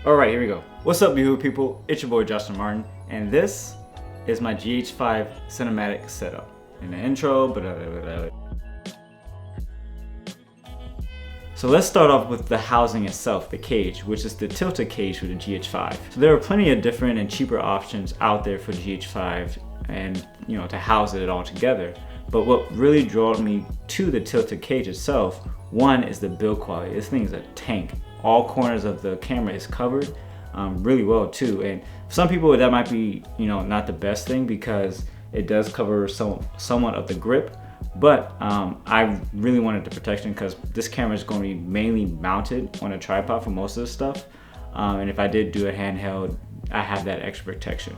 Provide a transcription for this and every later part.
Alright, here we go. What's up, beautiful people? It's your boy Justin Martin, and this is my GH5 cinematic setup. In the intro, So let's start off with the housing itself, the cage, which is the tilted cage for the GH5. So there are plenty of different and cheaper options out there for the GH5 and to house it all together. But what really drew me to the tilted cage itself, one is the build quality. This thing is a tank. All corners of the camera is covered really well too. And for some people that might be not the best thing because it does cover somewhat of the grip. But I really wanted the protection because this camera is going to be mainly mounted on a tripod for most of the stuff. And if I did do a handheld, I have that extra protection.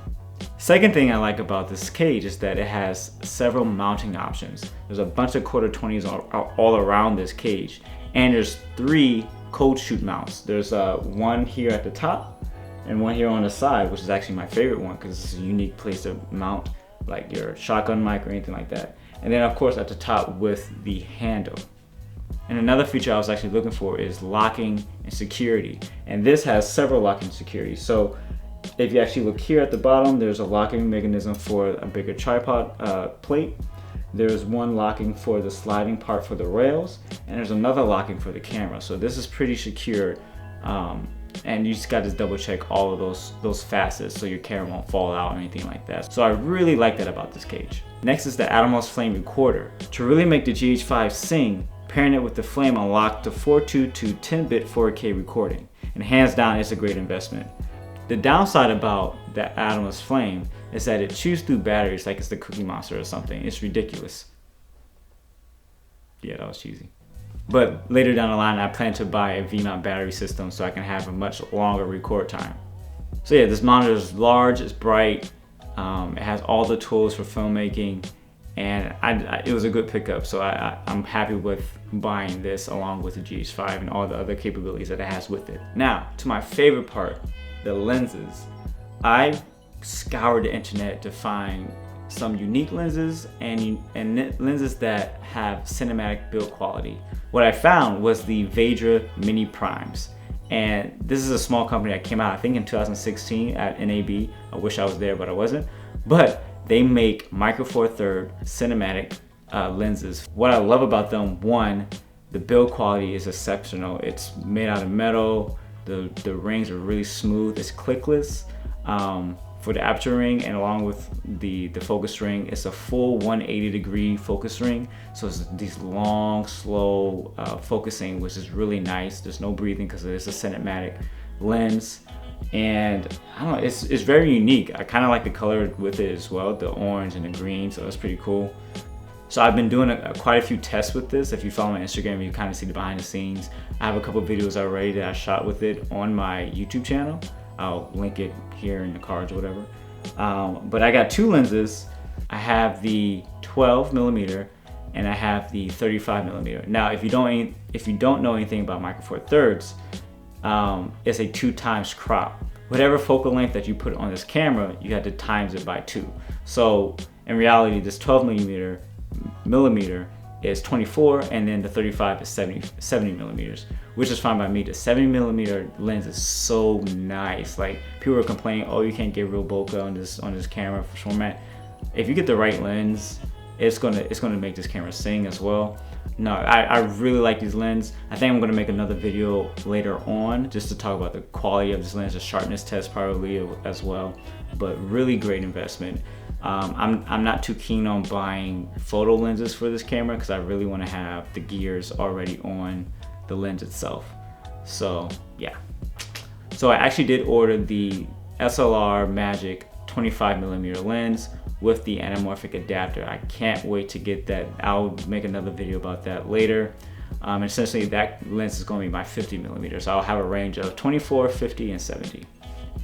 Second thing I like about this cage is that it has several mounting options. There's a bunch of quarter 20s all around this cage. And there's 3 cold shoot mounts. There's one here at the top and one here on the side, which is actually my favorite one because it's a unique place to mount like your shotgun mic or anything like that. And then of course at the top with the handle. And another feature I was actually looking for is locking and security. And this has several locking security. So if you actually look here at the bottom, there's a locking mechanism for a bigger tripod plate. There's one locking for the sliding part for the rails, and there's another locking for the camera. So this is pretty secure, and you just got to double check all of those facets so your camera won't fall out or anything like that. So I really like that about this cage. Next is the Atomos Flame Recorder. To really make the GH5 sing, pairing it with the Flame unlocked the 4.2 to 10-bit 4K recording, and hands down it's a great investment. The downside about the Atomos Flame is that it chews through batteries like it's the Cookie Monster or something. It's ridiculous. Yeah, that was cheesy. But later down the line, I plan to buy a V-mount battery system so I can have a much longer record time. So yeah, this monitor is large, it's bright, it has all the tools for filmmaking, and it was a good pickup. So I'm happy with buying this along with the GH5 and all the other capabilities that it has with it. Now, to my favorite part, the lenses. I scoured the internet to find some unique lenses and lenses that have cinematic build quality. What I found was the Veydra Mini primes. And this is a small company that came out, I think in 2016 at NAB. I wish I was there, but I wasn't. But they make micro four third cinematic lenses. What I love about them, one, the build quality is exceptional. It's made out of metal. The rings are really smooth. It's clickless for the aperture ring, and along with the focus ring, it's a full 180-degree focus ring. So it's these long, slow focusing, which is really nice. There's no breathing because it is a cinematic lens, and I don't know, it's very unique. I kind of like the color with it as well, the orange and the green. So that's pretty cool. So I've been doing quite a few tests with this. If you follow my Instagram, you kind of see the behind the scenes. I have a couple videos already that I shot with it on my YouTube channel. I'll link it here in the cards or whatever. But I got 2 lenses. I have the 12mm and I have the 35mm. Now, if you don't know anything about micro four thirds, it's a 2 times crop. Whatever focal length that you put on this camera, you have to times it by 2. So in reality, this 12mm is 24, and then the 35 is 70 millimeters, which is fine by me. The 70mm lens is so nice. Like, people are complaining, oh, you can't get real bokeh on this camera format. If you get the right lens, it's gonna make this camera sing as well. No, I really like these lenses. I think I'm gonna make another video later on just to talk about the quality of this lens, the sharpness test probably as well. But really great investment. I'm not too keen on buying photo lenses for this camera because I really want to have the gears already on the lens itself. So yeah. So I actually did order the SLR Magic 25mm lens with the anamorphic adapter. I can't wait to get that. I'll make another video about that later. Essentially that lens is going to be my 50mm. So I'll have a range of 24, 50, and 70.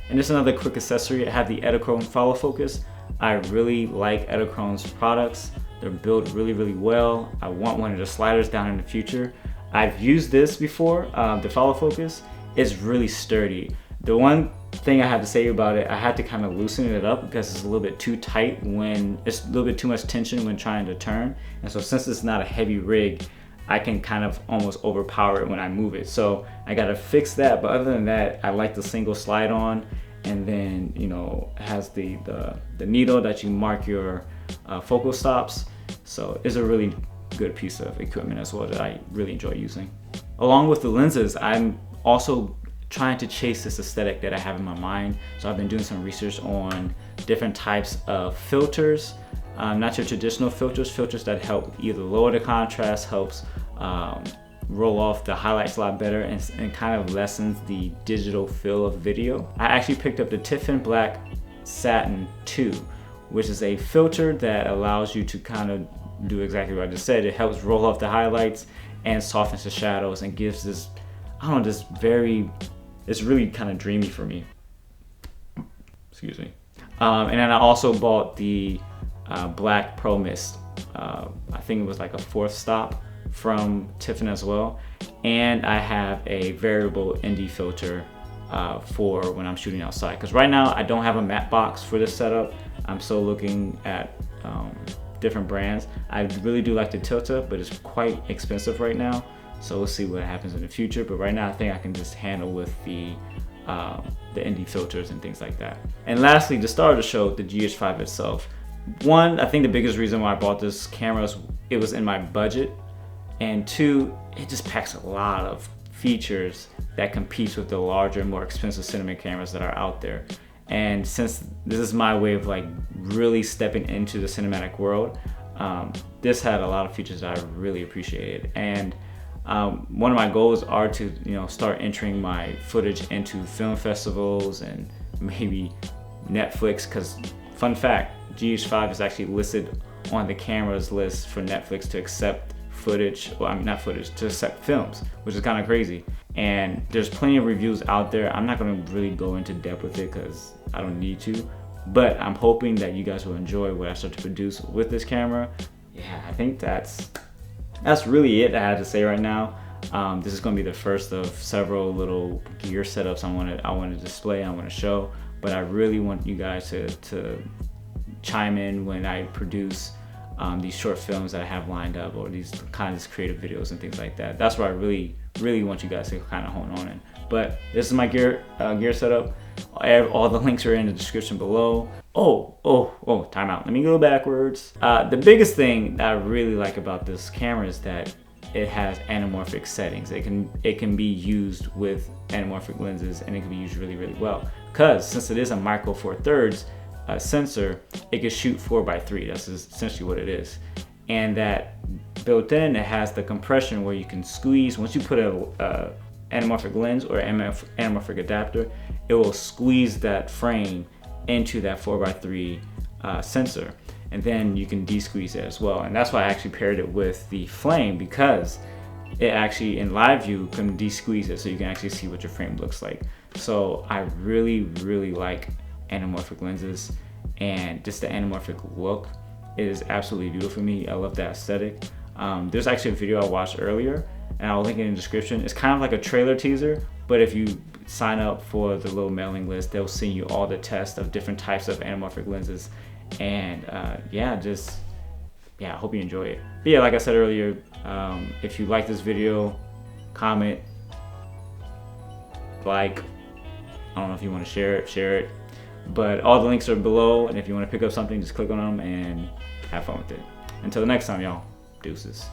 And just another quick accessory, I have the Edelkrone follow focus. I really like Edelkrone's products. They're built really, really well. I want one of the sliders down in the future. I've used this before, the follow focus. It's really sturdy. The one thing I have to say about it, I had to kind of loosen it up because it's a little bit too tight it's a little bit too much tension when trying to turn. And so since it's not a heavy rig, I can kind of almost overpower it when I move it. So I gotta fix that, but other than that, I like the single slide on, and then, you know, it has the needle that you mark your focal stops. So it's a really good piece of equipment as well that I really enjoy using. Along with the lenses, I'm also trying to chase this aesthetic that I have in my mind. So I've been doing some research on different types of filters, not your traditional filters that help either lower the contrast, helps roll off the highlights a lot better, and kind of lessens the digital feel of video. I actually picked up the Tiffin Black Satin 2, which is a filter that allows you to kind of do exactly what I just said. It helps roll off the highlights and softens the shadows and gives this, I don't know, this very, it's really kind of dreamy for me. Excuse me. And then I also bought the Black Pro Mist. I think it was like a 4th stop from Tiffin as well. And I have a variable ND filter for when I'm shooting outside. Because right now I don't have a matte box for this setup. I'm still looking at different brands. I really do like the Tilta, but it's quite expensive right now. So we'll see what happens in the future. But right now I think I can just handle with the ND filters and things like that. And lastly, the star of the show, the GH5 itself. One, I think the biggest reason why I bought this camera is it was in my budget. And 2, it just packs a lot of features that competes with the larger, more expensive cinema cameras that are out there. And since this is my way of like really stepping into the cinematic world, this had a lot of features that I really appreciated. And one of my goals are to, you know, start entering my footage into film festivals and maybe Netflix, because fun fact, GH5 is actually listed on the cameras list for Netflix to accept footage, well, I mean not footage, to accept films, which is kind of crazy. And there's plenty of reviews out there. I'm not going to really go into depth with it because I don't need to, but I'm hoping that you guys will enjoy what I start to produce with this camera. Yeah, I think that's really it I had to say right now. This is going to be the first of several little gear setups I want to display, I want to show, but I really want you guys to chime in when I produce these short films that I have lined up, or these kinds of creative videos and things like that. That's where I really want you guys to kind of hone on in. But this is my gear setup. All the links are in the description below. Oh, time out. Let me go backwards. The biggest thing that I really like about this camera is that it has anamorphic settings. It can be used with anamorphic lenses, and it can be used really well. Because since it is a micro 4/3 sensor, it can shoot 4x3. That's essentially what it is. And that built in, it has the compression where you can squeeze. Once you put a anamorphic lens or anamorphic adapter, it will squeeze that frame into that 4x3 sensor, and then you can de-squeeze it as well. And that's why I actually paired it with the flame, because it actually in live view can de-squeeze it so you can actually see what your frame looks like. So I really like anamorphic lenses, and just the anamorphic look is absolutely beautiful for me. I love that aesthetic. There's actually a video I watched earlier, and I'll link it in the description. It's kind of like a trailer teaser, but if you sign up for the little mailing list, they'll send you all the tests of different types of anamorphic lenses. And I hope you enjoy it. But yeah, like I said earlier, if you like this video, comment, like, I don't know if you want to share it. But all the links are below, and if you want to pick up something, just click on them and have fun with it. Until the next time, y'all, deuces.